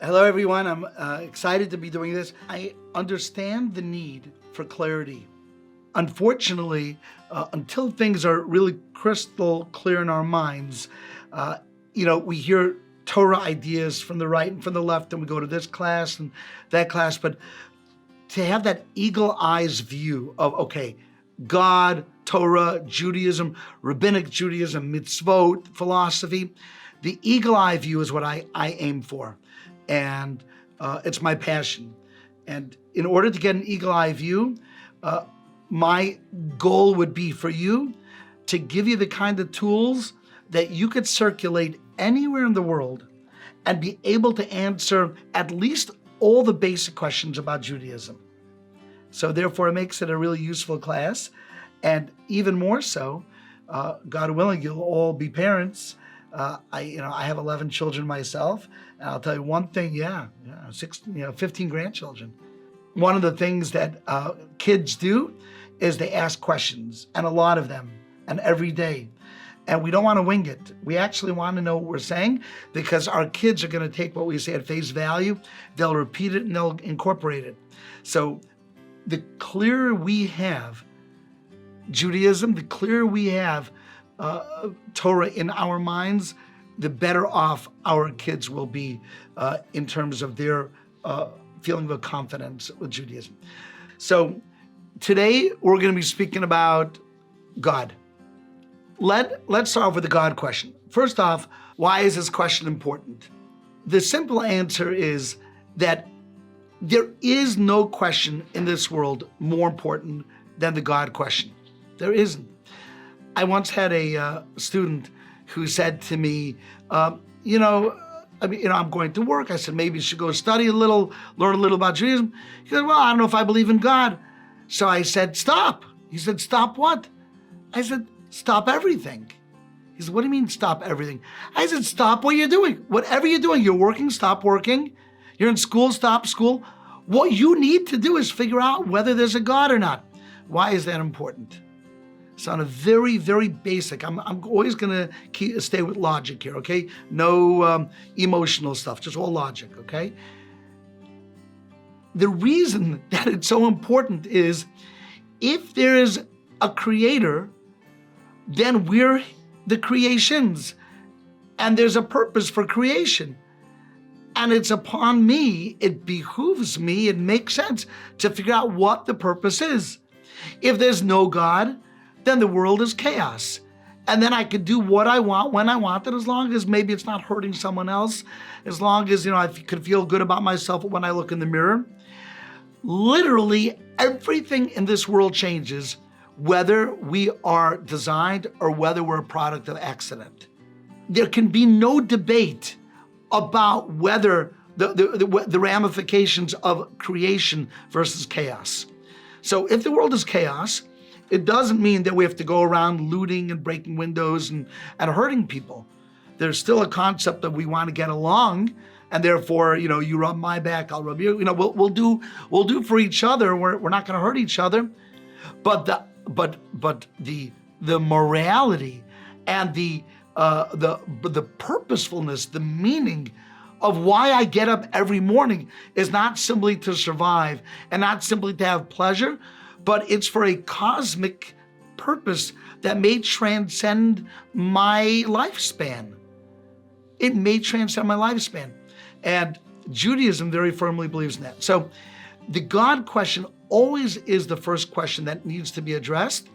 Hello, everyone. I'm excited to be doing this. I understand the need for clarity. Unfortunately, until things are really crystal clear in our minds, we hear Torah ideas from the right and from the left, and we go to this class and that class. But to have that eagle eyes view of, okay, God, Torah, Judaism, rabbinic Judaism, mitzvot, philosophy, the eagle eye view is what I aim for. And it's my passion. And in order to get an eagle eye view, my goal would be for you to give you the kind of tools that you could circulate anywhere in the world and be able to answer at least all the basic questions about Judaism. So therefore, it makes it a really useful class. And even more so, God willing, you'll all be parents. I have 11 children myself, and I'll tell you one thing, 15 grandchildren. One of the things that kids do is they ask questions, and a lot of them, and every day. And we don't want to wing it. We actually want to know what we're saying, because our kids are going to take what we say at face value, they'll repeat it, and they'll incorporate it. So the clearer we have Judaism, the clearer we have Torah in our minds, the better off our kids will be in terms of their feeling of confidence with Judaism. So today we're going to be speaking about God. Let's start off with the God question. First off, why is this question important? The simple answer is that there is no question in this world more important than the God question. There isn't. I once had a student who said to me, I'm going to work. I said, maybe you should go study a little, learn a little about Judaism. He said, well, I don't know if I believe in God. So I said, stop. He said, stop what? I said, stop everything. He said, what do you mean stop everything? I said, stop what you're doing. Whatever you're doing, you're working, stop working. You're in school, stop school. What you need to do is figure out whether there's a God or not. Why is that important? It's on a very, very basic. I'm always going to stay with logic here, okay? No emotional stuff, just all logic, okay? The reason that it's so important is if there is a creator, then we're the creations, and there's a purpose for creation. And it's upon me, it behooves me, it makes sense to figure out what the purpose is. If there's no God, then the world is chaos. And then I could do what I want when I want it, as long as maybe it's not hurting someone else, as long as, I could feel good about myself when I look in the mirror. Literally everything in this world changes, whether we are designed or whether we're a product of accident. There can be no debate about whether the ramifications of creation versus chaos. So if the world is chaos, it doesn't mean that we have to go around looting and breaking windows and hurting people. There's still a concept that we want to get along, and therefore, you rub my back, I'll rub you. We'll do for each other. We're not going to hurt each other. But the morality and the purposefulness, the meaning of why I get up every morning is not simply to survive and not simply to have pleasure, but it's for a cosmic purpose that may transcend my lifespan. It may transcend my lifespan. And Judaism very firmly believes in that. So the God question always is the first question that needs to be addressed.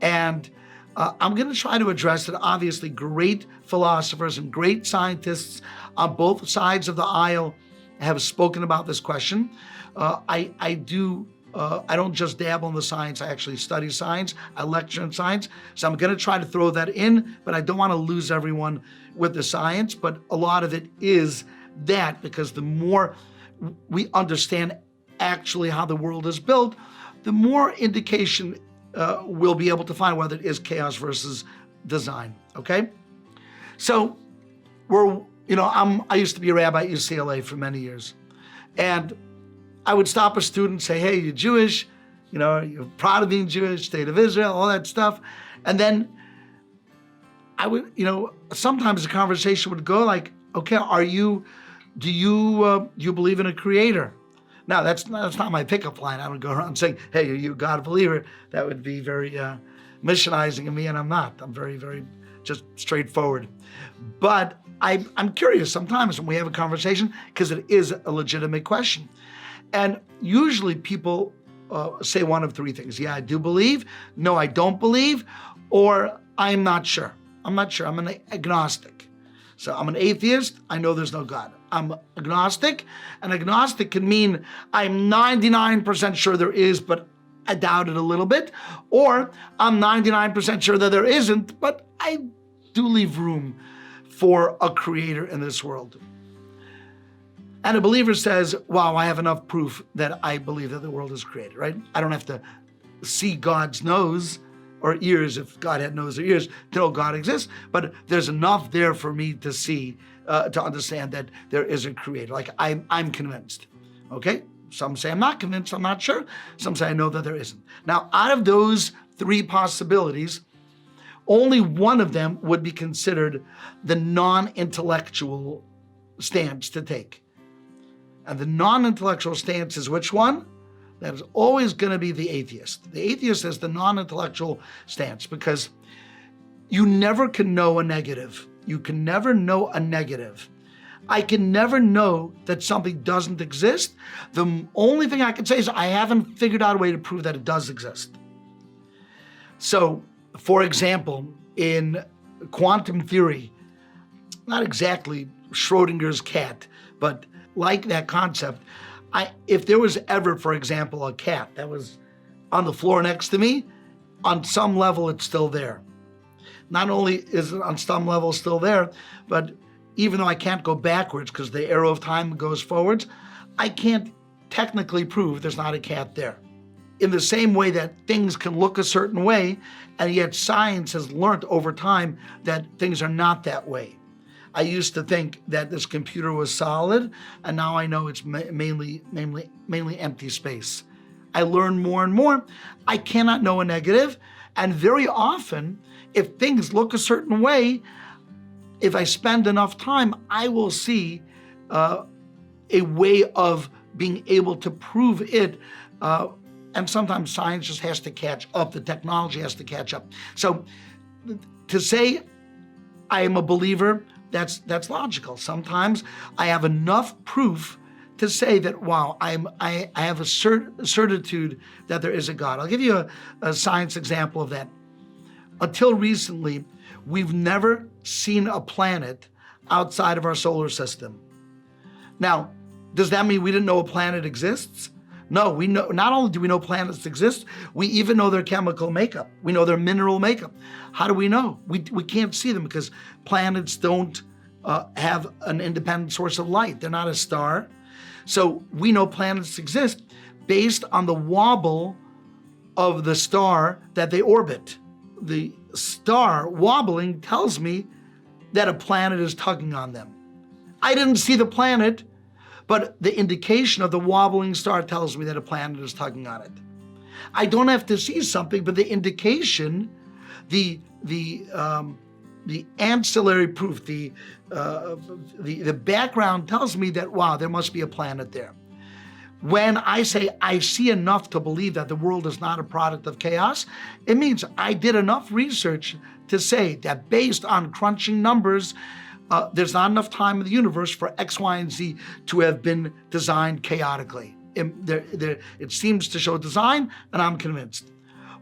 And I'm going to try to address it. Obviously, great philosophers and great scientists on both sides of the aisle have spoken about this question. I don't just dabble in the science. I actually study science. I lecture in science. So I'm going to try to throw that in, but I don't want to lose everyone with the science. But a lot of it is that, because the more we understand actually how the world is built, the more indication we'll be able to find whether it is chaos versus design, okay? So I used to be a rabbi at UCLA for many years. And I would stop a student and say, hey, you're Jewish, you're proud of being Jewish, state of Israel, all that stuff. And then I would, sometimes the conversation would go like, okay, are you do you believe in a creator? Now, that's not my pickup line. I don't go around saying, hey, are you a God believer? That would be very missionizing of me, and I'm not. I'm very, very just straightforward. But I'm curious sometimes when we have a conversation, because it is a legitimate question. And usually people say one of three things. Yeah, I do believe. No, I don't believe. Or I'm not sure. I'm not sure. I'm an agnostic. So I'm an atheist. I know there's no God. I'm agnostic. An agnostic can mean I'm 99% sure there is, but I doubt it a little bit. Or I'm 99% sure that there isn't, but I do leave room for a creator in this world. And a believer says, wow, I have enough proof that I believe that the world is created, right? I don't have to see God's nose or ears, if God had nose or ears, to know God exists, but there's enough there for me to see, to understand that there is a creator. Like I'm convinced, okay? Some say I'm not convinced, I'm not sure. Some say I know that there isn't. Now, out of those three possibilities, only one of them would be considered the non-intellectual stance to take. And the non-intellectual stance is which one? That is always going to be the atheist. The atheist is the non-intellectual stance because you never can know a negative. You can never know a negative. I can never know that something doesn't exist. The only thing I can say is I haven't figured out a way to prove that it does exist. So, for example, in quantum theory, not exactly Schrodinger's cat, but like that concept, if there was ever, for example, a cat that was on the floor next to me, on some level it's still there. Not only is it on some level still there, but even though I can't go backwards because the arrow of time goes forwards, I can't technically prove there's not a cat there. In the same way that things can look a certain way, and yet science has learned over time that things are not that way. I used to think that this computer was solid, and now I know it's mainly empty space. I learn more and more. I cannot know a negative, and very often, if things look a certain way, if I spend enough time, I will see a way of being able to prove it. And sometimes science just has to catch up. The technology has to catch up. So to say I am a believer, that's logical. Sometimes I have enough proof to say that, wow, I have a certitude that there is a God. I'll give you a science example of that. Until recently, we've never seen a planet outside of our solar system. Now, does that mean we didn't know a planet exists? No, we know. Not only do we know planets exist, we even know their chemical makeup. We know their mineral makeup. How do we know? We can't see them because planets don't have an independent source of light. They're not a star. So we know planets exist based on the wobble of the star that they orbit. The star wobbling tells me that a planet is tugging on them. I didn't see the planet, but the indication of the wobbling star tells me that a planet is tugging on it. I don't have to see something, but the indication, the ancillary proof, the background tells me that, wow, there must be a planet there. When I say I see enough to believe that the world is not a product of chaos, it means I did enough research to say that based on crunching numbers, there's not enough time in the universe for X, Y, and Z to have been designed chaotically. It seems to show design, and I'm convinced.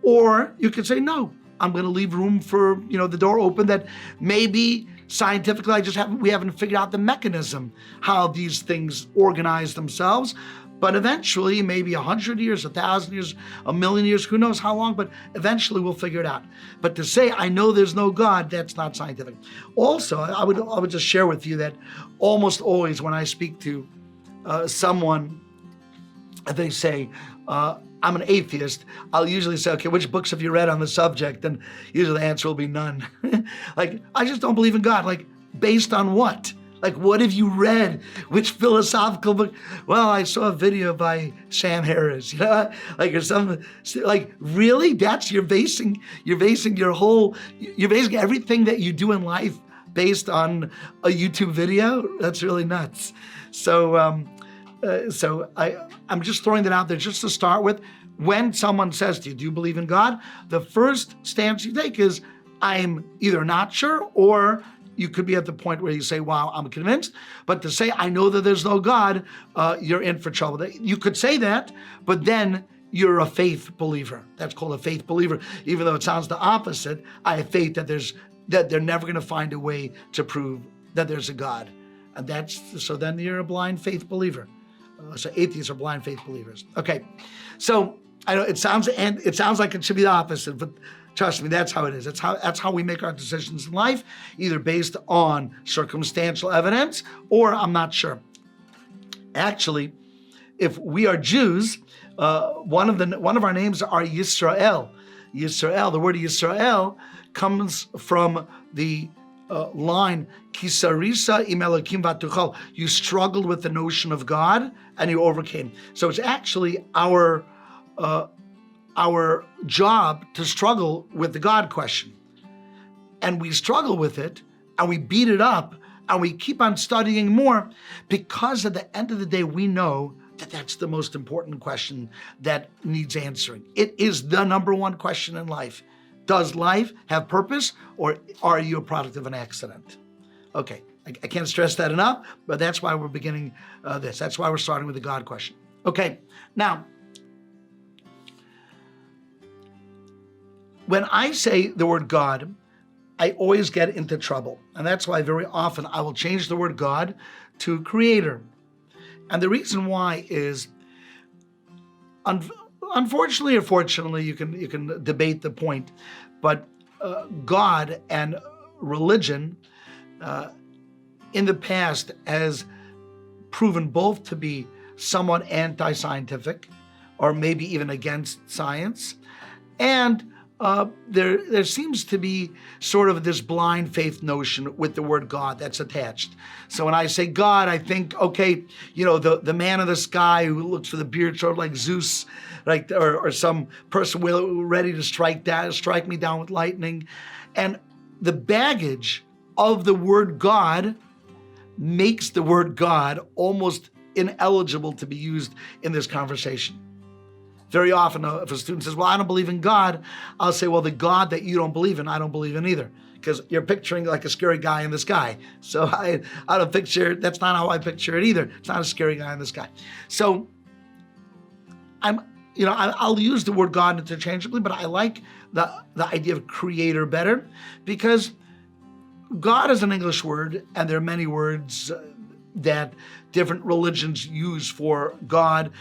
Or you could say, no, I'm going to leave room for the door open that maybe scientifically we haven't figured out the mechanism, how these things organize themselves. But eventually, maybe 100 years, 1,000 years, 1,000,000 years, who knows how long, but eventually we'll figure it out. But to say, I know there's no God, that's not scientific. Also, I would just share with you that almost always when I speak to someone, they say, I'm an atheist, I'll usually say, okay, which books have you read on the subject? And usually the answer will be none. Like, I just don't believe in God. Like, based on what? Like, what have you read? Which philosophical book? Well, I saw a video by Sam Harris, or something. Like, really? You're basing everything that you do in life based on a YouTube video? That's really nuts. So I'm just throwing that out there just to start with. When someone says to you, do you believe in God? The first stance you take is, I'm either not sure, or you could be at the point where you say, wow, I'm convinced. But to say, I know that there's no God, you're in for trouble. You could say that, but then you're a faith believer. That's called a faith believer. Even though it sounds the opposite, I have faith that they're never going to find a way to prove that there's a God. And so then you're a blind faith believer. So atheists are blind faith believers. Okay, so I know it sounds like it should be the opposite, but trust me, that's how it is. That's how we make our decisions in life, either based on circumstantial evidence or I'm not sure. Actually, if we are Jews, one of our names are Yisrael. Yisrael. The word Yisrael comes from the line Kisarisa im Elokim vatuchal. You struggled with the notion of God and you overcame. So it's actually our job to struggle with the God question. And we struggle with it and we beat it up and we keep on studying more because at the end of the day, we know that that's the most important question that needs answering. It is the number one question in life. Does life have purpose, or are you a product of an accident? Okay, I can't stress that enough, but that's why we're beginning this. That's why we're starting with the God question. Okay, now, when I say the word God, I always get into trouble. And that's why very often I will change the word God to creator. And the reason why is, unfortunately or fortunately, you can debate the point, but God and religion in the past has proven both to be somewhat anti-scientific or maybe even against science. And there seems to be sort of this blind faith notion with the word God that's attached. So when I say God, I think, okay, the man in the sky who looks for the beard, sort of like Zeus, right? Or some person ready to strike me down with lightning. And the baggage of the word God makes the word God almost ineligible to be used in this conversation. Very often, if a student says, well, I don't believe in God, I'll say, well, the God that you don't believe in, I don't believe in either. Because you're picturing like a scary guy in the sky. So I don't picture, that's not how I picture it either. It's not a scary guy in the sky. So I'll use the word God interchangeably, but I like the idea of creator better, because God is an English word, and there are many words that different religions use for God.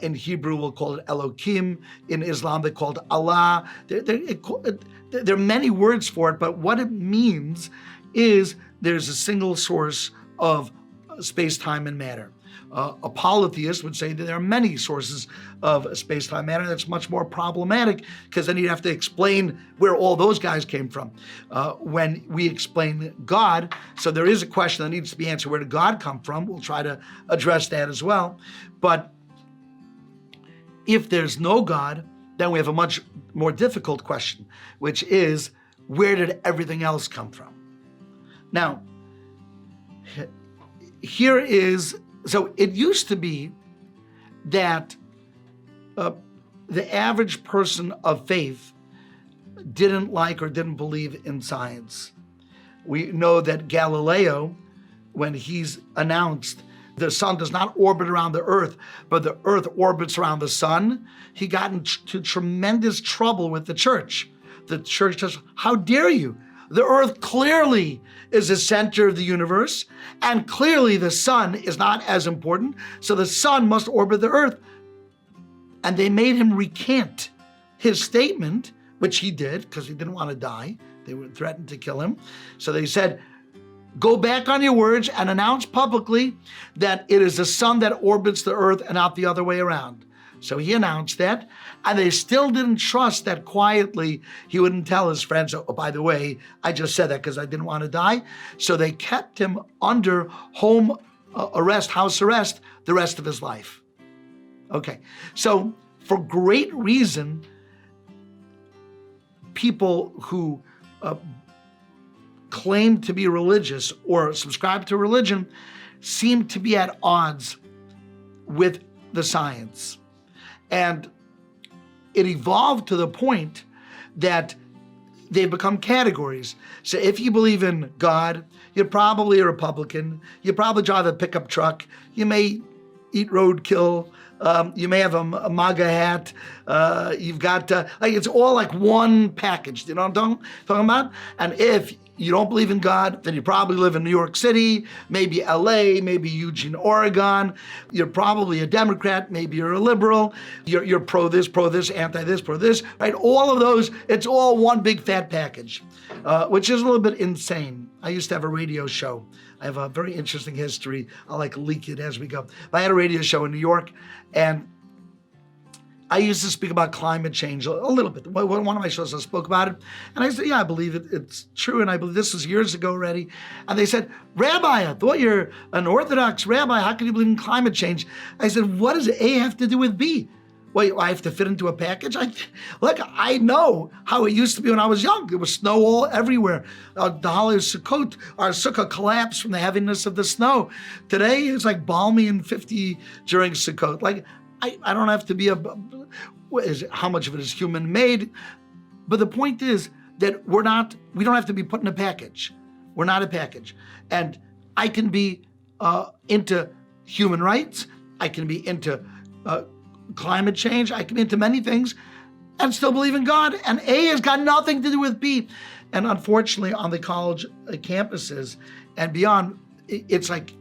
In Hebrew, we'll call it Elohim. In Islam, they call it Allah. There are many words for it, but what it means is there's a single source of space-time and matter. A polytheist would say that there are many sources of space-time matter. That's much more problematic, because then you'd have to explain where all those guys came from. When we explain God, so there is a question that needs to be answered. Where did God come from? We'll try to address that as well. But if there's no God, then we have a much more difficult question, which is, where did everything else come from? Now, so it used to be that the average person of faith didn't like or didn't believe in science. We know that Galileo, when he's announced the sun does not orbit around the earth, but the earth orbits around the sun, he got into tremendous trouble with the church. The church says, how dare you? The earth clearly is the center of the universe, and clearly the sun is not as important, so the sun must orbit the earth. And they made him recant his statement, which he did because he didn't want to die. They were threatened to kill him. So they said, go back on your words and announce publicly that it is the sun that orbits the earth and not the other way around. So he announced that, and they still didn't trust that quietly he wouldn't tell his friends, oh, by the way, I just said that because I didn't want to die. So they kept him under house arrest, the rest of his life. Okay, so for great reason, people who claim to be religious or subscribe to religion seem to be at odds with the science. And it evolved to the point that they've become categories. So if you believe in God, you're probably a Republican. You probably drive a pickup truck. You may eat roadkill. You may have a MAGA hat. You've got, it's all like one package. You know what I'm talking about? And if you don't believe in God, then you probably live in New York City, maybe LA, maybe Eugene, Oregon. You're probably a Democrat, maybe you're a liberal. You're pro this, anti this, pro this, right? All of those, it's all one big fat package, which is a little bit insane. I used to have a radio show. I have a very interesting history. I'll leak it as we go. I had a radio show in New York, and I used to speak about climate change a little bit. One of my shows I spoke about it, and I said, yeah, I believe it's true, and I believe this was years ago already. And they said, Rabbi, I thought you're an Orthodox rabbi. How can you believe in climate change? I said, what does A have to do with B? Wait, I have to fit into a package? Look, I know how it used to be when I was young. There was snow all everywhere. The holiday of Sukkot, our sukkah collapsed from the heaviness of the snow. Today, it's like balmy and 50 during Sukkot. I don't have to be how much of it is human made, but the point is that we don't have to be put in a package. We're not a package. And I can be into human rights. I can be into climate change. I can be into many things and still believe in God. And A has got nothing to do with B. And unfortunately, on the college campuses and beyond, it's like,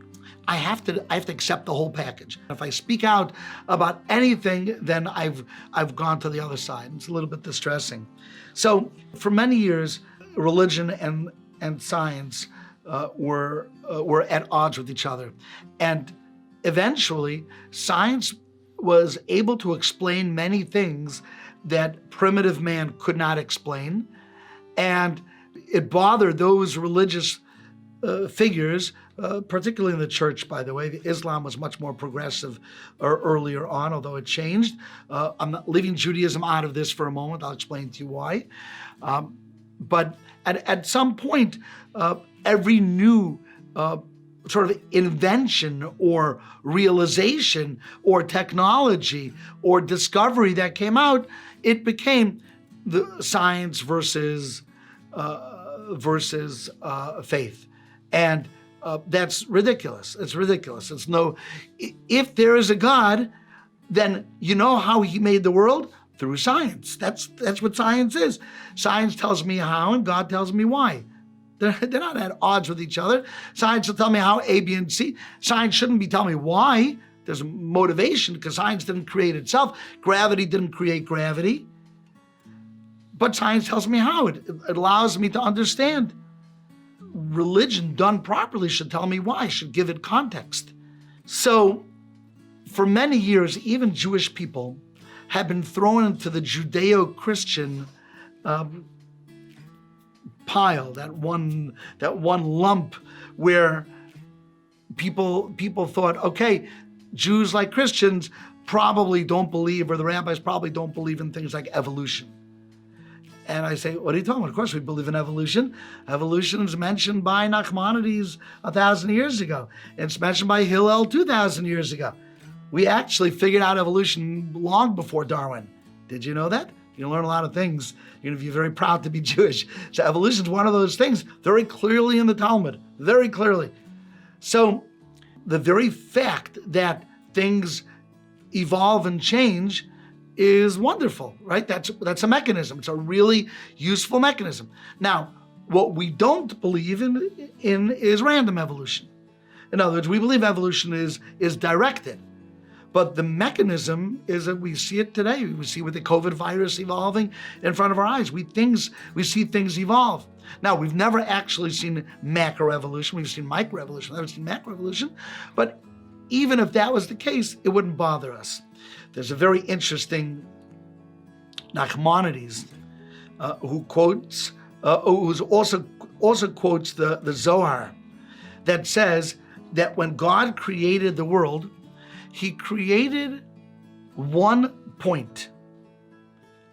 I have to accept the whole package. If I speak out about anything, then I've gone to the other side. It's a little bit distressing. So for many years, religion and science were at odds with each other. And eventually, science was able to explain many things that primitive man could not explain. And it bothered those religious figures, particularly in the church, by the way. Islam was much more progressive earlier on, although it changed. I'm not leaving Judaism out of this for a moment. I'll explain to you why. But at some point, every new sort of invention or realization or technology or discovery that came out, it became the science versus faith. And that's ridiculous. It's ridiculous. If there is a God, then you know how he made the world? Through science. That's what science is. Science tells me how and God tells me why. They're not at odds with each other. Science will tell me how A, B, and C. Science shouldn't be telling me why. There's a motivation because science didn't create itself. Gravity didn't create gravity. But science tells me how. It allows me to understand. Religion done properly should tell me why, should give it context. So for many years, even Jewish people have been thrown into the Judeo-Christian pile, that one lump where people thought, okay, Jews like Christians probably don't believe, or the rabbis probably don't believe in things like evolution. And I say, what are you talking about? Of course we believe in evolution. Evolution is mentioned by Nachmanides 1,000 years ago. It's mentioned by Hillel 2,000 years ago. We actually figured out evolution long before Darwin. Did you know that? You learn a lot of things. You're going to be very proud to be Jewish. So evolution is one of those things very clearly in the Talmud, very clearly. So the very fact that things evolve and change is wonderful, right? That's a mechanism. It's a really useful mechanism. Now, what we don't believe in is random evolution. In other words, we believe evolution is directed. But the mechanism is that we see it today. We see with the COVID virus evolving in front of our eyes. We see things evolve. Now, we've never actually seen macroevolution. We've seen microevolution. We've never seen macroevolution. But even if that was the case, it wouldn't bother us. There's a very interesting Nachmanides who also quotes the Zohar that says that when God created the world, he created one point,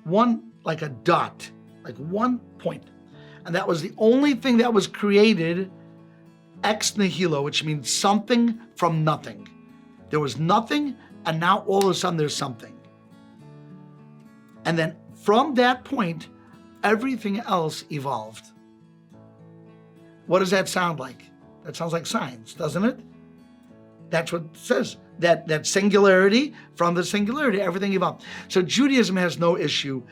one like a dot, like one point. And that was the only thing that was created ex nihilo, which means something from nothing. There was nothing, and now all of a sudden there's something. And then from that point, everything else evolved. What does that sound like? That sounds like science, doesn't it? That's what it says. That singularity, from the singularity, everything evolved. So Judaism has no issue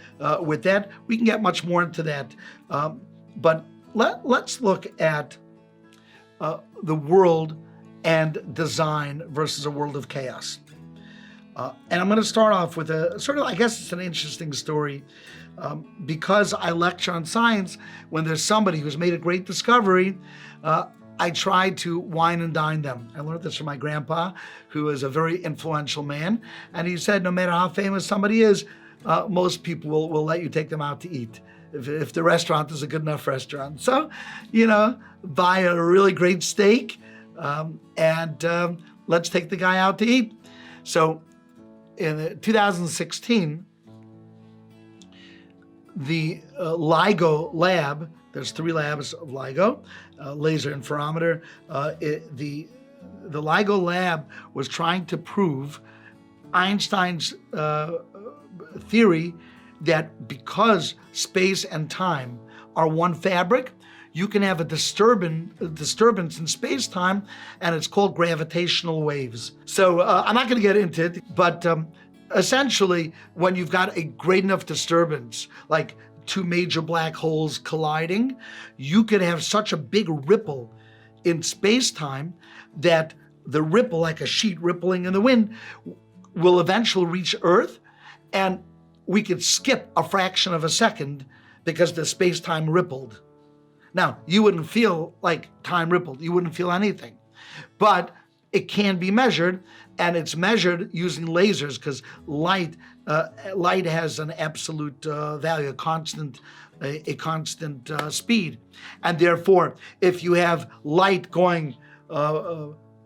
with that. We can get much more into that. But let's look at the world and design versus a world of chaos. And I'm going to start off with a sort of, I guess it's an interesting story. Because I lecture on science, when there's somebody who's made a great discovery, I try to wine and dine them. I learned this from my grandpa, who is a very influential man. And he said, no matter how famous somebody is, most people will let you take them out to eat if the restaurant is a good enough restaurant. So, buy a really great steak and let's take the guy out to eat. So in 2016, the LIGO lab, there's 3 labs of LIGO, laser interferometer. The LIGO lab was trying to prove Einstein's theory that because space and time are one fabric, you can have a disturbance in space-time, and it's called gravitational waves. So I'm not going to get into it, but essentially, when you've got a great enough disturbance, like 2 major black holes colliding, you could have such a big ripple in space-time that the ripple, like a sheet rippling in the wind, will eventually reach Earth, and we could skip a fraction of a second because the space-time rippled. Now, you wouldn't feel like time rippled. You wouldn't feel anything. But it can be measured, and it's measured using lasers because light has an absolute value, a constant speed. And therefore, if you have light going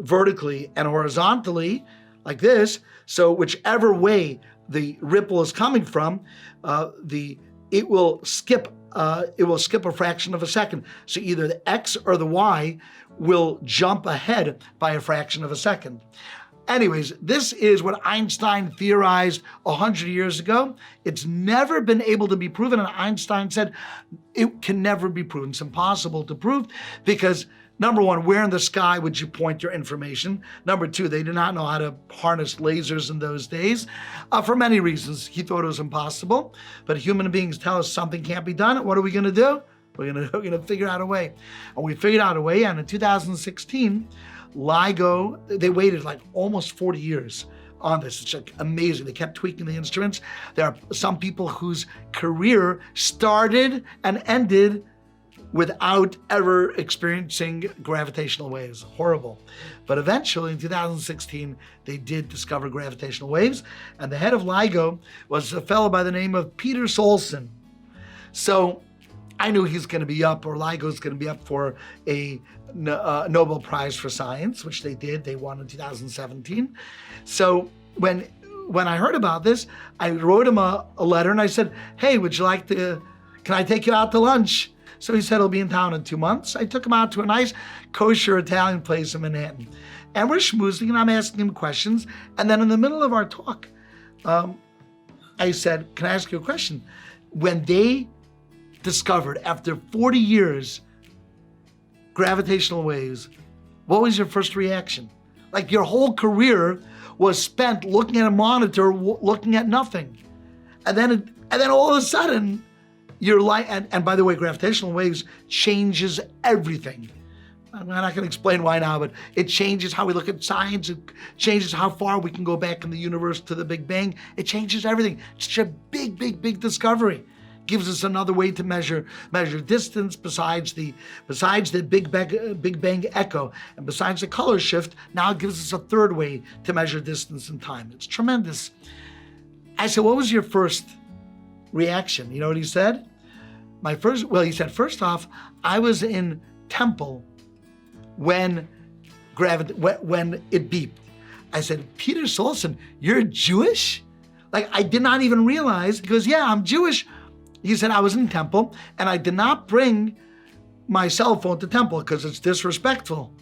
vertically and horizontally like this, so whichever way the ripple is coming from, it will skip a fraction of a second. So either the X or the Y will jump ahead by a fraction of a second. Anyways, this is what Einstein theorized 100 years ago. It's never been able to be proven, and Einstein said it can never be proven. It's impossible to prove because, number one, where in the sky would you point your information? Number two, they did not know how to harness lasers in those days. For many reasons, he thought it was impossible. But human beings tell us something can't be done. What are we going to do? We're going to figure out a way. And we figured out a way, and in 2016, LIGO, they waited like almost 40 years on this. It's like amazing. They kept tweaking the instruments. There are some people whose career started and ended without ever experiencing gravitational waves. Horrible. But eventually, in 2016, they did discover gravitational waves, and the head of LIGO was a fellow by the name of Peter Solson. So I knew he's going to be up, or LIGO's going to be up for a Nobel Prize for Science, which they did. They won in 2017. So when I heard about this, I wrote him a letter, and I said, hey, can I take you out to lunch? So he said he'll be in town in 2 months. I took him out to a nice kosher Italian place in Manhattan. And we're schmoozing, and I'm asking him questions. And then in the middle of our talk, I said, can I ask you a question? When they discovered, after 40 years, gravitational waves, what was your first reaction? Like your whole career was spent looking at a monitor, looking at nothing. And then all of a sudden, your life, and by the way, gravitational waves changes everything. I'm not going to explain why now, but it changes how we look at science. It changes how far we can go back in the universe to the Big Bang. It changes everything. It's such a big, big, big discovery. Gives us another way to measure distance besides the Big Bang echo, and besides the color shift. Now it gives us a third way to measure distance and time. It's tremendous. I said, what was your first reaction? You know what he said? He said, first off, I was in temple when it beeped. I said, Peter Solson, you're Jewish? Like, I did not even realize. He goes, yeah, I'm Jewish. He said, I was in temple and I did not bring my cell phone to temple because it's disrespectful,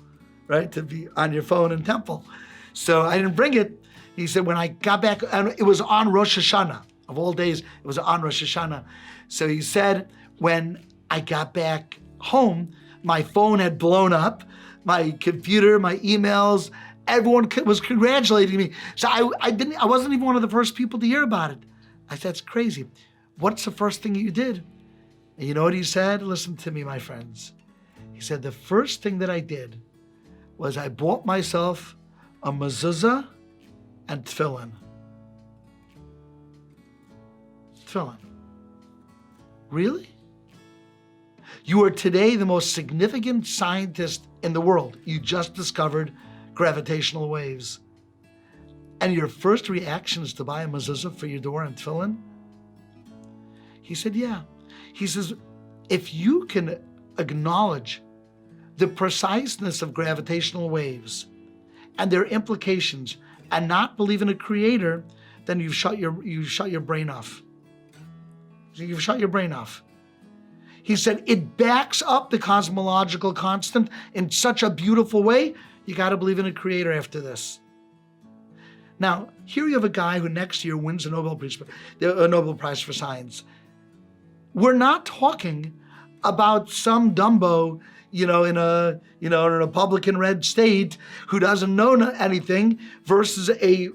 right, to be on your phone in temple. So I didn't bring it. He said, when I got back, and it was on Rosh Hashanah. Of all days, it was on Rosh Hashanah. So he said, when I got back home, my phone had blown up, my computer, my emails, everyone was congratulating me. So I wasn't even one of the first people to hear about it. I said, that's crazy. What's the first thing you did? And you know what he said? Listen to me, my friends. He said, the first thing that I did was I bought myself a mezuzah and tefillin. Tefillin. Really? You are today the most significant scientist in the world. You just discovered gravitational waves. And your first reaction is to buy a mezuzah for your door and tefillin? He said, yeah. He says, if you can acknowledge the preciseness of gravitational waves and their implications and not believe in a creator, then you've shut your brain off. You've shut your brain off. He said, it backs up the cosmological constant in such a beautiful way, you got to believe in a creator after this. Now, here you have a guy who next year wins a Nobel Prize for Science. We're not talking about some dumbo, in a Republican red state who doesn't know anything versus a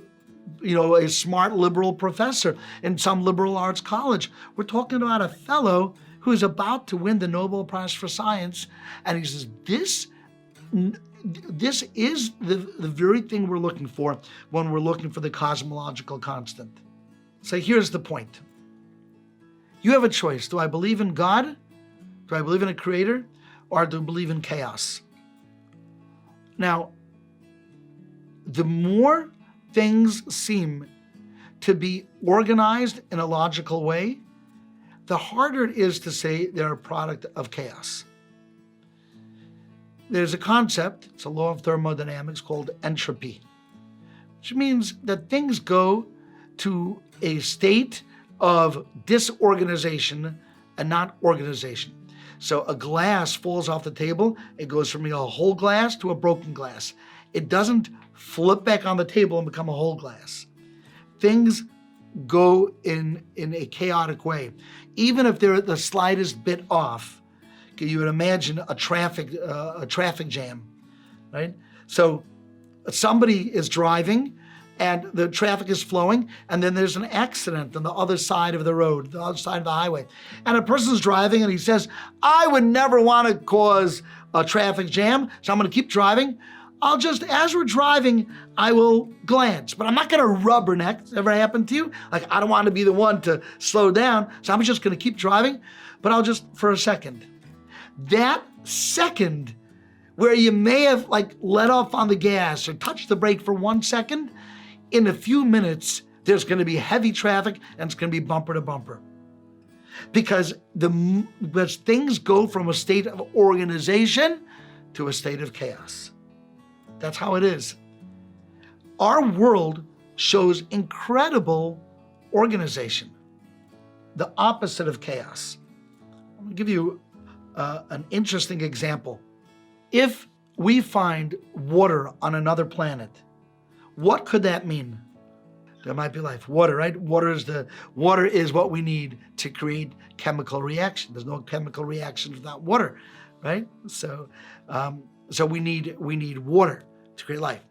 smart liberal professor in some liberal arts college. We're talking about a fellow who is about to win the Nobel Prize for Science, and he says, this is the very thing we're looking for when we're looking for the cosmological constant. So here's the point. You have a choice. Do I believe in God? Do I believe in a creator? Or do I believe in chaos? Now, the more things seem to be organized in a logical way, the harder it is to say they're a product of chaos. There's a concept, it's a law of thermodynamics called entropy, which means that things go to a state of disorganization and not organization. So a glass falls off the table, it goes from a whole glass to a broken glass. It doesn't flip back on the table and become a whole glass. Things go in a chaotic way. Even if they're the slightest bit off, you would imagine a traffic jam, right? So somebody is driving and the traffic is flowing, and then there's an accident on the other side of the road, the other side of the highway. And a person's driving and he says, I would never want to cause a traffic jam, so I'm going to keep driving. I'll just, as we're driving, I will glance, but I'm not going to rubberneck. Ever happened to you? Like, I don't want to be the one to slow down, so I'm just going to keep driving, but I'll just, for a second. That second where you may have let off on the gas or touched the brake for 1 second, in a few minutes, there's going to be heavy traffic and it's going to be bumper to bumper. Because things go from a state of organization to a state of chaos. That's how it is. Our world shows incredible organization, the opposite of chaos. I'm going to give you an interesting example. If we find water on another planet, what could that mean? There might be life. Water, right? Water is what we need to create chemical reaction. There's no chemical reaction without water, right? So we need water to create life.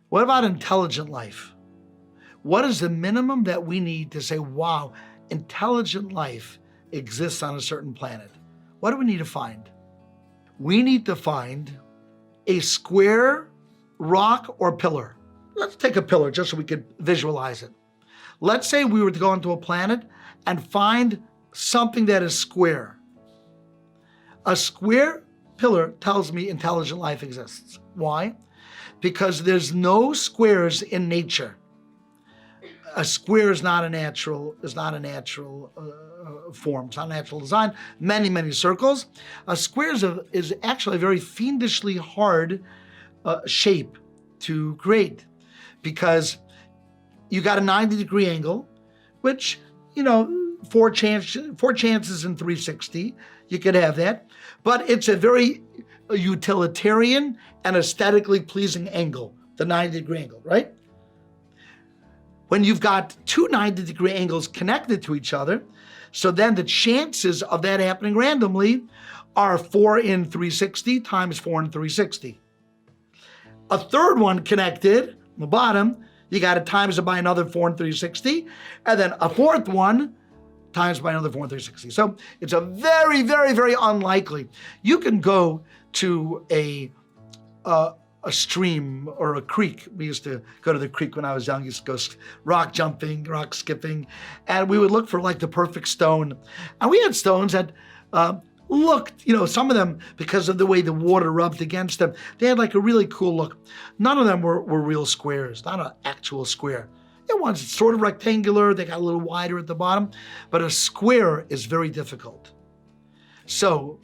What about intelligent life? What is the minimum that we need to say, wow, intelligent life exists on a certain planet? What do we need to find? We need to find a square rock or pillar. Let's take a pillar just so we could visualize it. Let's say we were to go onto a planet and find something that is square. A square pillar tells me intelligent life exists. Why? Because there's no squares in nature. A square is not a natural form. It's not a natural design. Many circles. A square is actually a very fiendishly hard shape to create, because you got a 90-degree angle, which four chances in 360. You could have that. But it's a very utilitarian and aesthetically pleasing angle, the 90-degree angle, right? When you've got two 90-degree angles connected to each other, so then the chances of that happening randomly are 4 in 360 times 4 in 360. A third one connected, on the bottom, you got to times it by another 4 in 360, and then a fourth one times by another 4 in 360. So it's a very, very, very unlikely. You can go to a stream or a creek. We used to go to the creek when I was young. Used to go rock jumping, rock skipping, and we would look for like the perfect stone. And we had stones that looked, some of them, because of the way the water rubbed against them, they had like a really cool look. None of them were real squares, not an actual square. One's sort of rectangular, they got a little wider at the bottom, but a square is very difficult. So,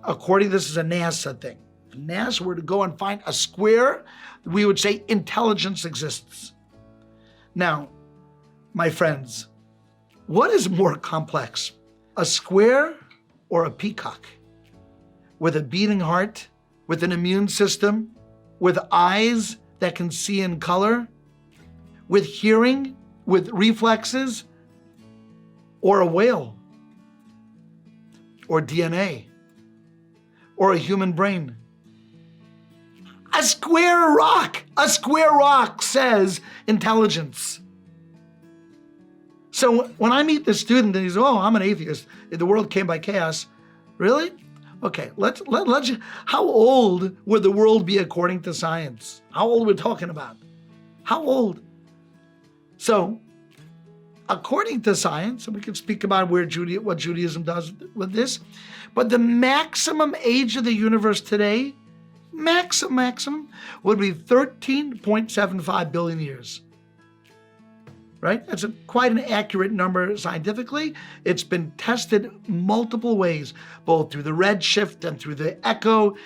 according to this is a NASA thing. If NASA were to go and find a square, we would say intelligence exists. Now, my friends, what is more complex? A square or a peacock? With a beating heart, with an immune system, with eyes that can see in color, with hearing, with reflexes, or a whale, or DNA, or a human brain? A square rock says intelligence. So when I meet this student and he says, "Oh, I'm an atheist, the world came by chaos," really? Okay, let's how old would the world be according to science? How old are we talking about? How old? So, according to science, and we can speak about what Judaism does with this, but the maximum age of the universe today, maximum, would be 13.75 billion years. Right? That's quite an accurate number scientifically. It's been tested multiple ways, both through the redshift and through the echo.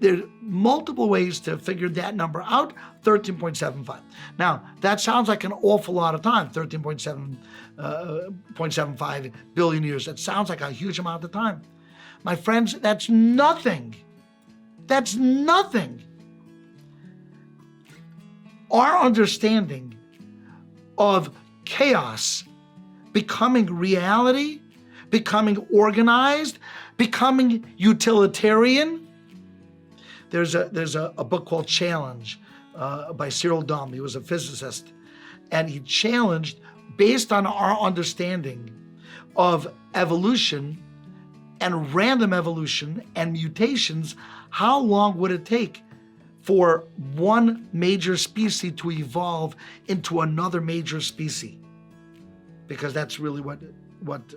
There's multiple ways to figure that number out, 13.75. Now, that sounds like an awful lot of time, 13.75 billion years. That sounds like a huge amount of time. My friends, that's nothing. That's nothing. Our understanding of chaos becoming reality, becoming organized, becoming utilitarian. There's a book called Challenge by Cyril Dahm. He was a physicist, and he challenged, based on our understanding of evolution and random evolution and mutations, how long would it take for one major species to evolve into another major species? Because that's really what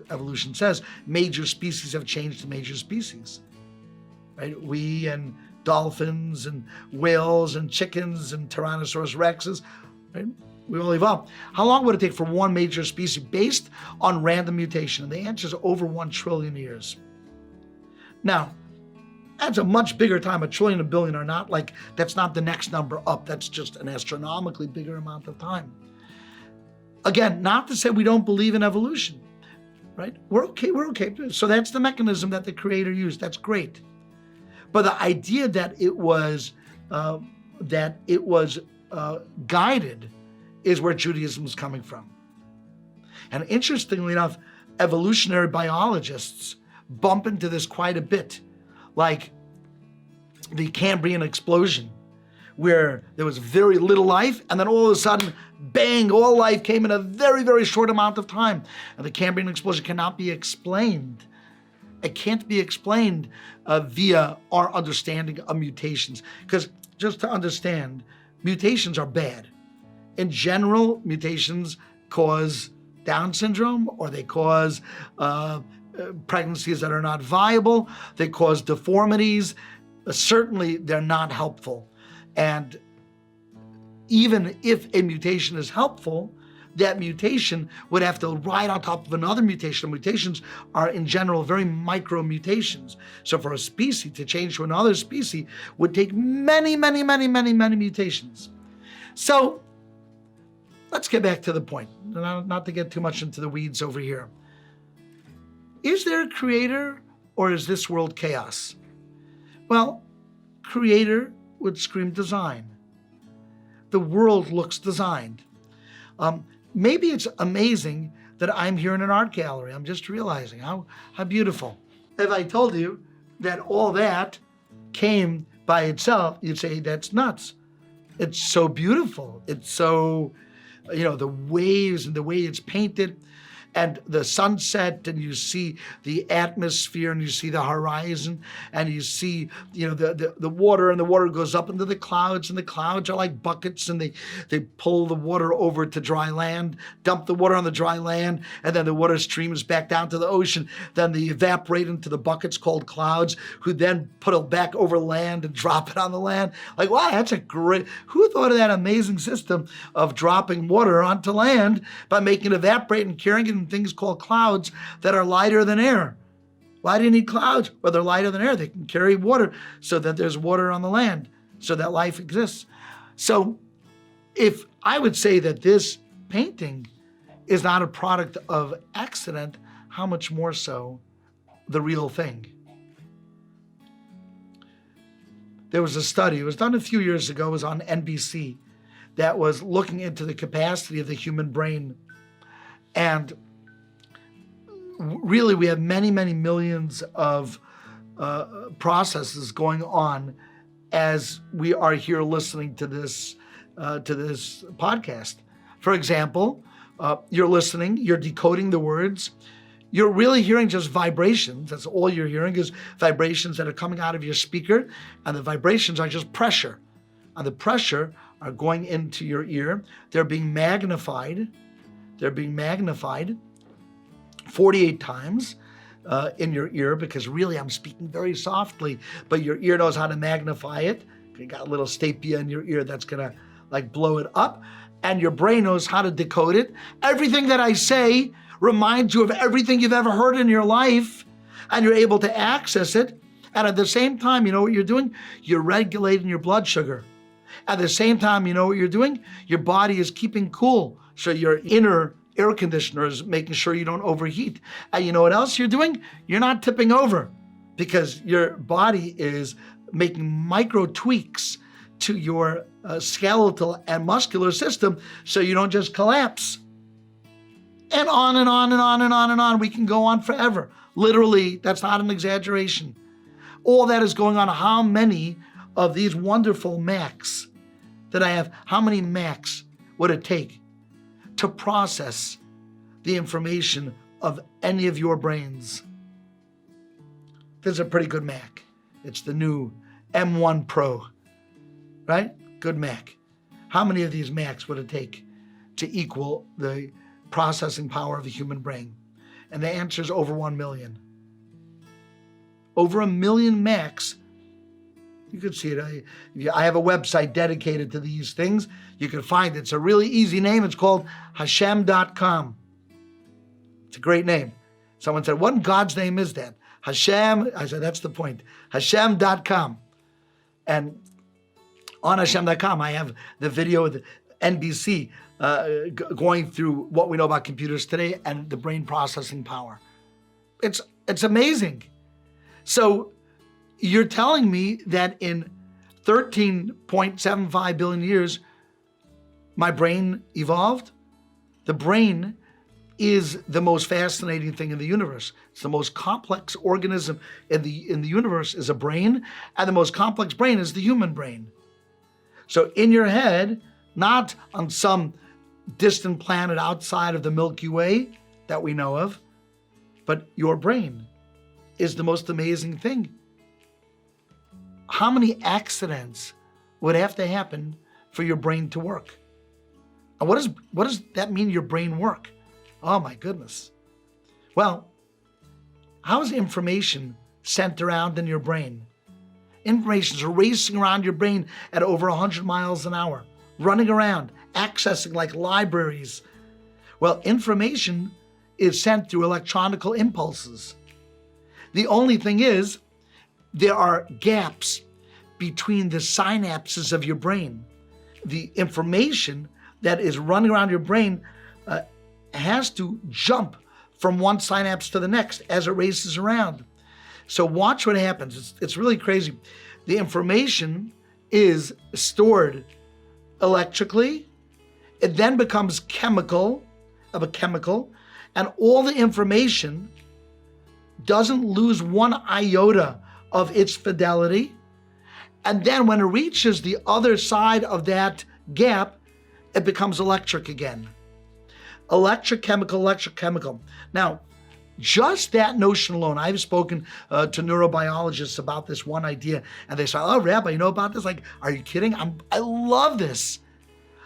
evolution says. Major species have changed to major species, right? We and dolphins and whales and chickens and Tyrannosaurus rexes, right? We all evolved. How long would it take for one major species based on random mutation? And the answer is over 1 trillion years. Now, that's a much bigger time. 1 trillion, 1 billion are not like, that's not the next number up. That's just an astronomically bigger amount of time. Again, not to say we don't believe in evolution, right? We're okay. So that's the mechanism that the Creator used. That's great. But the idea that it was guided is where Judaism is coming from. And interestingly enough, evolutionary biologists bump into this quite a bit. Like the Cambrian explosion, where there was very little life, and then all of a sudden, bang, all life came in a very, very short amount of time. And the Cambrian explosion cannot be explained. It can't be explained via our understanding of mutations. Because just to understand, mutations are bad. In general, mutations cause Down syndrome, or they cause pregnancies that are not viable. They cause deformities. Certainly, they're not helpful. And even if a mutation is helpful, that mutation would have to ride on top of another mutation. Mutations are, in general, very micro mutations. So for a species to change to another species would take many, many, many, many, many mutations. So let's get back to the point, not to get too much into the weeds over here. Is there a creator, or is this world chaos? Well, creator would scream design. The world looks designed. Maybe it's amazing that I'm here in an art gallery. I'm just realizing how beautiful. If I told you that all that came by itself, you'd say that's nuts. It's so beautiful. It's so, the waves and the way it's painted and the sunset, and you see the atmosphere, and you see the horizon, and you see, the water, and the water goes up into the clouds, and the clouds are like buckets, and they pull the water over to dry land, dump the water on the dry land, and then the water streams back down to the ocean. Then they evaporate into the buckets called clouds, who then put it back over land and drop it on the land. Like, wow, that's a great, who thought of that amazing system of dropping water onto land by making it evaporate and carrying it in things called clouds that are lighter than air? Why do you need clouds? Well, they're lighter than air. They can carry water so that there's water on the land, so that life exists. So if I would say that this painting is not a product of accident, how much more so the real thing? There was a study, it was done a few years ago, it was on NBC, that was looking into the capacity of the human brain. And really, we have many, many millions of processes going on as we are here listening to this podcast. For example, you're listening, you're decoding the words. You're really hearing just vibrations. That's all you're hearing is vibrations that are coming out of your speaker, and the vibrations are just pressure. And the pressure are going into your ear. They're being magnified. 48 times in your ear, because really I'm speaking very softly, but your ear knows how to magnify it. You got a little stapia in your ear that's gonna blow it up, and your brain knows how to decode it. Everything that I say reminds you of everything you've ever heard in your life, and you're able to access it. And at the same time, you know what you're doing? You're regulating your blood sugar. At the same time, you know what you're doing? Your body is keeping cool. So your inner air conditioner is making sure you don't overheat. And you know what else you're doing? You're not tipping over, because your body is making micro tweaks to your skeletal and muscular system so you don't just collapse. And on and on and on and on and on. We can go on forever. Literally, that's not an exaggeration. All that is going on. How many of these wonderful Macs that I have, how many Macs would it take to process the information of any of your brains? This is a pretty good Mac. It's the new M1 Pro, right? Good Mac. How many of these Macs would it take to equal the processing power of the human brain? And the answer is over 1 million. Over 1 million Macs. You can see it. I have a website dedicated to these things. You can find it. It's a really easy name. It's called Hashem.com. It's a great name. Someone said, what in God's name is that? Hashem. I said, that's the point. Hashem.com. And on Hashem.com, I have the video of the NBC going through what we know about computers today and the brain processing power. It's amazing. So you're telling me that in 13.75 billion years, my brain evolved? The brain is the most fascinating thing in the universe. It's the most complex organism in the universe is a brain, and the most complex brain is the human brain. So in your head, not on some distant planet outside of the Milky Way that we know of, but your brain is the most amazing thing. How many accidents would have to happen for your brain to work? And what does that mean, your brain work? Oh my goodness. Well, how is information sent around in your brain? Information is racing around your brain at over 100 miles an hour, running around, accessing like libraries. Well, information is sent through electronical impulses. The only thing is, there are gaps between the synapses of your brain. The information that is running around your brain has to jump from one synapse to the next as it races around. So watch what happens. It's really crazy. The information is stored electrically. It then becomes chemical, and all the information doesn't lose one iota of its fidelity. And then when it reaches the other side of that gap, it becomes electric again. Electrochemical. Now, just that notion alone, I've spoken to neurobiologists about this one idea, and they say, "Oh, Rabbi, you know about this?" Like, are you kidding? I love this.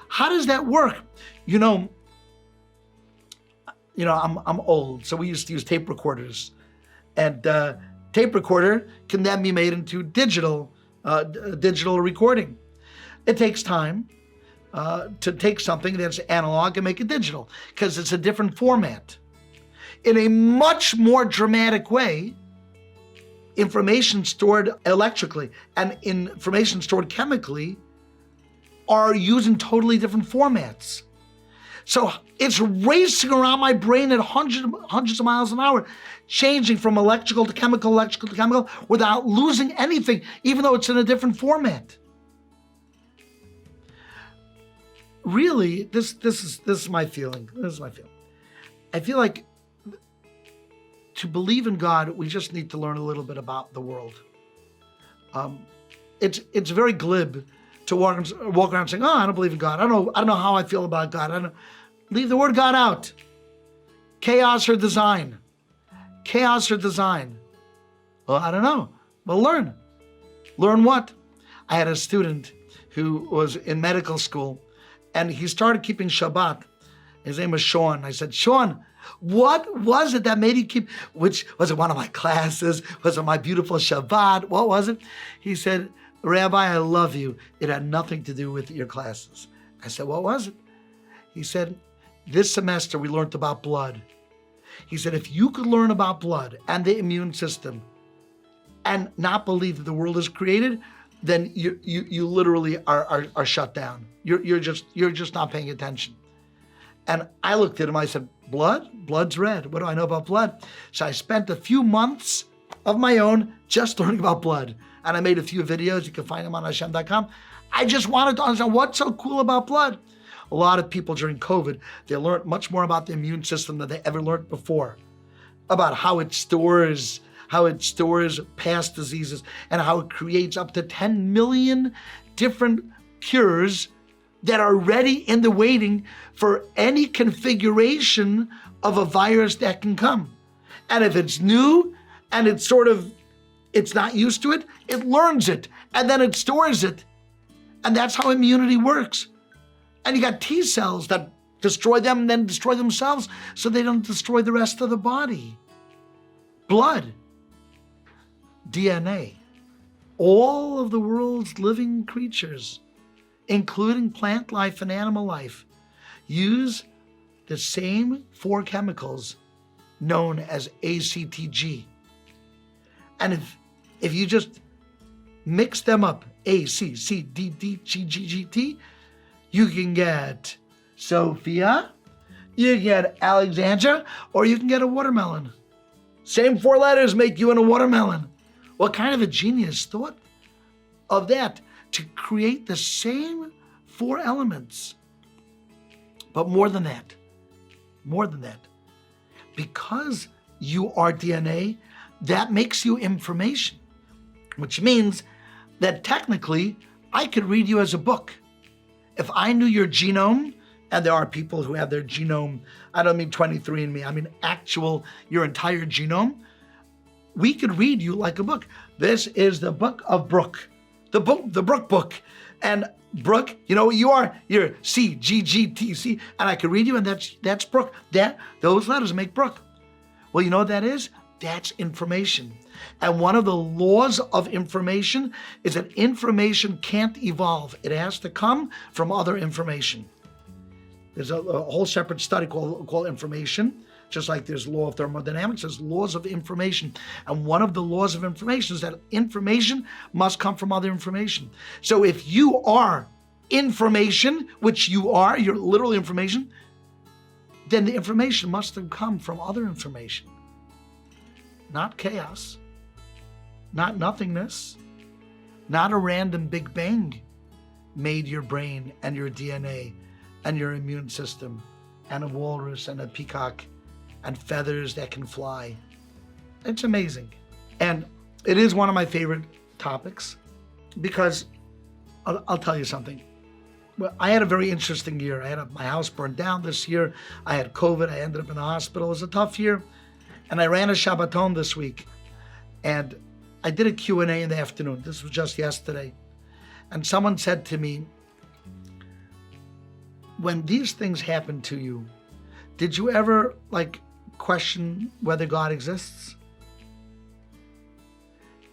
How does that work? I'm old, so we used to use tape recorders, and tape recorder can then be made into digital recording. It takes time to take something that's analog and make it digital because it's a different format. In a much more dramatic way, information stored electrically and information stored chemically are using totally different formats. So it's racing around my brain at hundreds of miles an hour, changing from electrical to chemical without losing anything, even though it's in a different format. Really, this is my feeling. I feel like to believe in God, we just need to learn a little bit about the world. It's very glib to walk around saying, "Oh, I don't believe in God. I don't know how I feel about God. Leave the word God out. Chaos or design. Well, I don't know. Well, learn. Learn what? I had a student who was in medical school, and he started keeping Shabbat. His name was Sean. I said, "Sean, what was it that made you keep, which, was it one of my classes? Was it my beautiful Shabbat? What was it?" He said, "Rabbi, I love you. It had nothing to do with your classes." I said, "What was it?" He said, "This semester we learned about blood." He said, "If you could learn about blood and the immune system and not believe that the world is created, then you literally are shut down. You're just not paying attention." And I looked at him, I said, Blood's red. What do I know about blood? So I spent a few months of my own just learning about blood. And I made a few videos. You can find them on Hashem.com. I just wanted to understand what's so cool about blood. A lot of people during COVID, they learned much more about the immune system than they ever learned before, about how it stores past diseases and how it creates up to 10 million different cures that are ready in the waiting for any configuration of a virus that can come. And if it's new and it's not used to it, it learns it and then it stores it. And that's how immunity works. And you got T cells that destroy them and then destroy themselves so they don't destroy the rest of the body. Blood, DNA, all of the world's living creatures, including plant life and animal life, use the same four chemicals known as ACTG. And if you just mix them up, A, C, C, D, D, G, G, G, T, you can get Sophia, you can get Alexandra, or you can get a watermelon. Same four letters make you in a watermelon. What kind of a genius thought of that to create the same four elements? But more than that, because you are DNA, that makes you information, which means that technically I could read you as a book. If I knew your genome, and there are people who have their genome, I don't mean 23andMe, I mean your entire genome, we could read you like a book. This is the book of Brooke, the Brooke book. And Brooke, you're C, G, G, T, C, and I could read you, and that's Brooke. Those letters make Brooke. Well, you know what that is? That's information. And one of the laws of information is that information can't evolve. It has to come from other information. There's a whole separate study called information, just like there's law of thermodynamics, there's laws of information. And one of the laws of information is that information must come from other information. So if you are information, which you are, you're literal information, then the information must have come from other information. Not chaos, not nothingness, not a random Big Bang made your brain and your DNA and your immune system and a walrus and a peacock and feathers that can fly. It's amazing. And it is one of my favorite topics because I'll tell you something. Well, I had a very interesting year. I had my house burned down this year. I had COVID. I ended up in the hospital. It was a tough year. And I ran a Shabbaton this week. And I did a Q&A in the afternoon. This was just yesterday. And someone said to me, when these things happen to you, did you ever question whether God exists?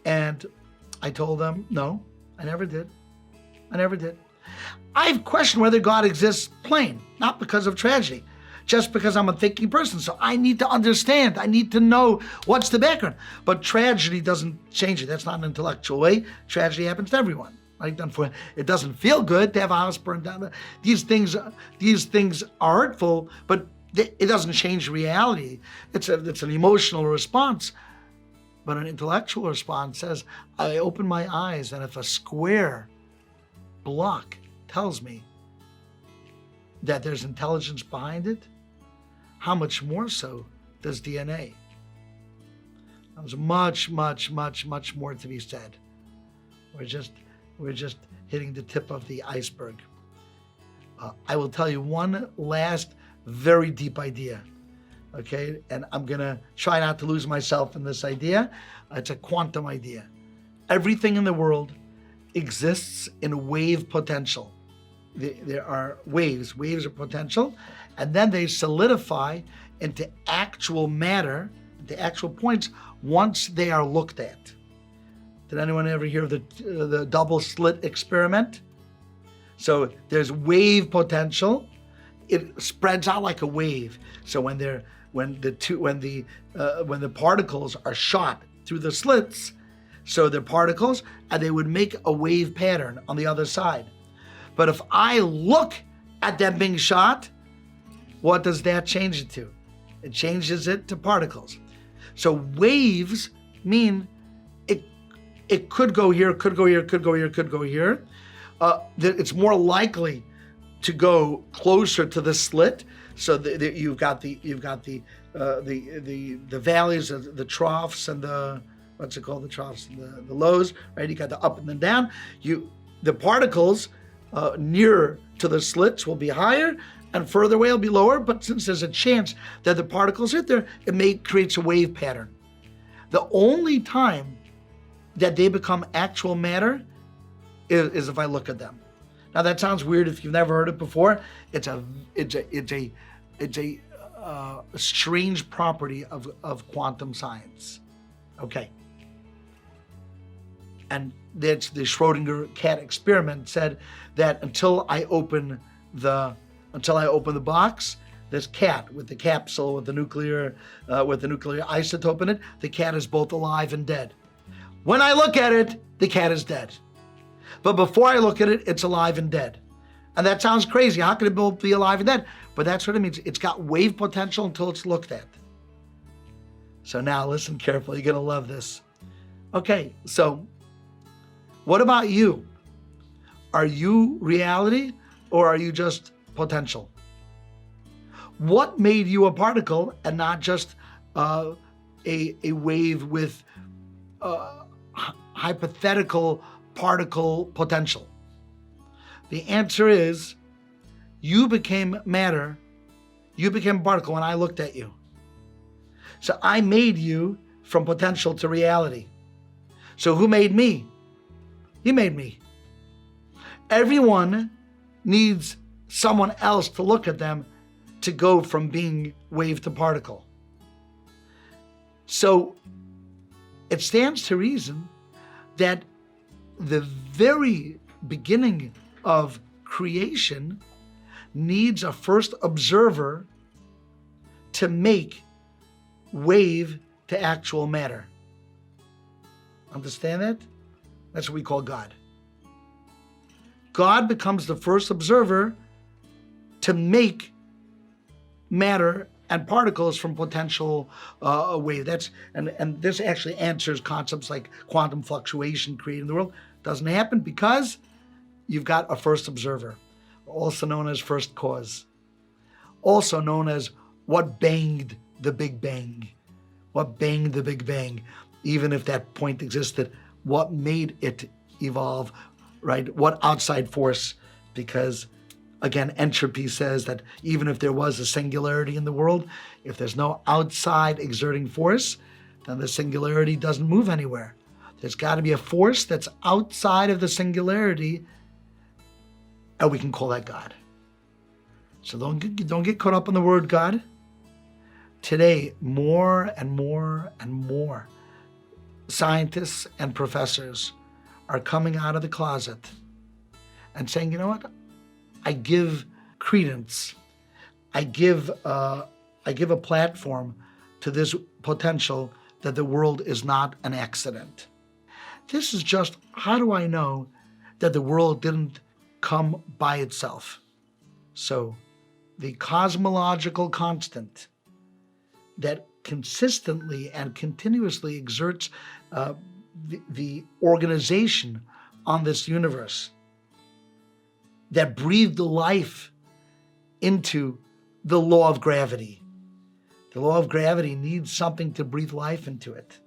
And I told them, no, I never did. I never did. I've questioned whether God exists plain, not because of tragedy, just because I'm a thinking person. So I need to understand. I need to know what's the background. But tragedy doesn't change it. That's not an intellectual way. Tragedy happens to everyone. It doesn't feel good to have a house burned down. These things are hurtful, but it doesn't change reality. It's an emotional response. But an intellectual response says, I open my eyes, and if a square block tells me that there's intelligence behind it, how much more so does DNA? There's much, much, much, much more to be said. We're just hitting the tip of the iceberg. I will tell you one last very deep idea, okay? And I'm gonna try not to lose myself in this idea. It's a quantum idea. Everything in the world exists in wave potential. There are waves of potential, and then they solidify into actual matter, into actual points, once they are looked at. Did anyone ever hear of the double slit experiment? So there's wave potential. It spreads out like a wave. So when the particles are shot through the slits, so they're particles, and they would make a wave pattern on the other side. But if I look at them being shot, what does that change it to? It changes it to particles. So waves mean it could go here, could go here, could go here, could go here. It's more likely to go closer to the slit. So you've got the valleys, the troughs, and the the troughs and the lows, right? You got the up and the down. The particles nearer to the slits will be higher, and further away will be lower. But since there's a chance that the particles hit there, creates a wave pattern. The only time that they become actual matter is if I look at them. Now that sounds weird if you've never heard it before. It's a strange property of quantum science. Okay. And that's the Schrodinger cat experiment said that until I open the box, this cat with the capsule with the nuclear isotope in it, the cat is both alive and dead. When I look at it, the cat is dead. But before I look at it, it's alive and dead. And that sounds crazy. How could it both be alive and dead? But that's what it means. It's got wave potential until it's looked at. So now listen carefully. You're going to love this. Okay, so what about you? Are you reality or are you just potential? What made you a particle and not just a wave with hypothetical particle potential? The answer is you became matter. You became a particle when I looked at you. So I made you from potential to reality. So who made me? He made me. Everyone needs someone else to look at them to go from being wave to particle. So it stands to reason that the very beginning of creation needs a first observer to make wave to actual matter. Understand that? That's what we call God. God becomes the first observer to make matter and particles from potential wave. And this actually answers concepts like quantum fluctuation creating the world. Doesn't happen because you've got a first observer, also known as first cause, also known as what banged the Big Bang. What banged the Big Bang? Even if that point existed, what made it evolve, right? What outside force? Because again, entropy says that even if there was a singularity in the world, if there's no outside exerting force, then the singularity doesn't move anywhere. There's got to be a force that's outside of the singularity, and we can call that God. So don't get caught up in the word God. Today, more and more and more scientists and professors are coming out of the closet and saying, you know what? I give credence. I give a platform to this potential that the world is not an accident. This is just, how do I know that the world didn't come by itself? So the cosmological constant that consistently and continuously exerts the organization on this universe, that breathed life into the law of gravity. The law of gravity needs something to breathe life into it.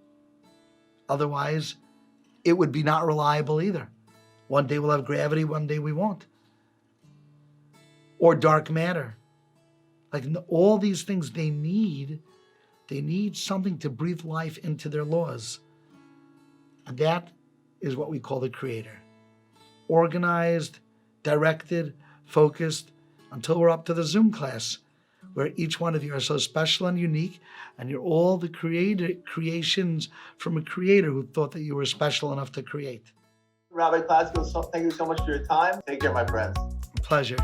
Otherwise, it would be not reliable either. One day we'll have gravity, one day we won't. Or dark matter. Like all these things they need something to breathe life into their laws. And that is what we call the Creator. Organized, directed, focused, until we're up to the Zoom class, where each one of you are so special and unique, and you're all the creations from a creator who thought that you were special enough to create. Rabbi Klatzko, thank you so much for your time. Take care, my friends. Pleasure.